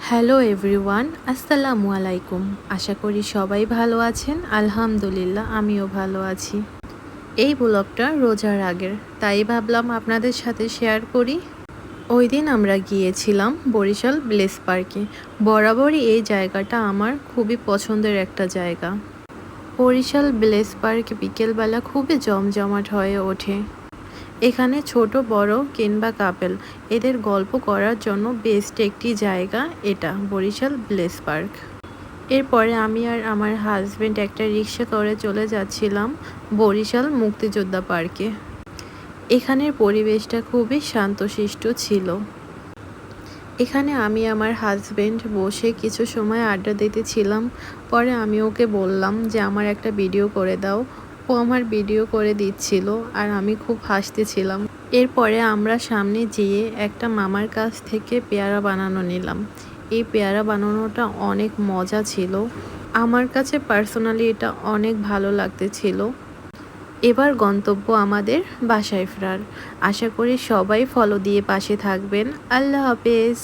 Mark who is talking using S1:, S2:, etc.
S1: Hello everyone, আসসালামু আলাইকুম। আশা করি সবাই ভালো আছেন। আলহামদুলিল্লাহ আমিও ভালো আছি। এই ব্লগটা রোজার আগের, তাই ভাবলাম আপনাদের সাথে শেয়ার করি। ওই দিন আমরা গিয়েছিলাম বরিশাল ব্লেস পার্কে। বরাবরই এই জায়গাটা আমার খুবই পছন্দের একটা জায়গা। বরিশাল ব্লেস পার্ক বিকেলবেলা খুবই জমজমাট হয়ে ওঠে। এখানে ছোট বড় কিংবা কাপেল এদের গল্প করার জন্য বেস্ট একটি জায়গা এটা বরিশাল ব্লেস পার্ক। এরপরে আমি আর আমার হাজবেন্ড একটা রিক্সা করে চলে যাচ্ছিলাম বরিশাল মুক্তিযোদ্ধা পার্কে। এখানের পরিবেশটা খুবই শান্তশিষ্ট ছিল। এখানে আমি আমার হাজবেন্ড বসে কিছু সময় আড্ডা দিতেছিলাম। পরে আমি ওকে বললাম যে আমার একটা ভিডিও করে দাও। ও আমার ভিডিও করে দিচ্ছিল আর আমি খুব হাসতেছিলাম। এরপরে আমরা সামনে যেয়ে একটা মামার কাছ থেকে পেয়ারা বানানো নিলাম। এই পেয়ারা বানানোটা অনেক মজা ছিল। আমার কাছে পার্সোনালি এটা অনেক ভালো লাগতেছিল। এবার গন্তব্য আমাদের বাসায় ফেরার। আশা করি সবাই ফলো দিয়ে পাশে থাকবেন। আল্লাহ হাফেজ।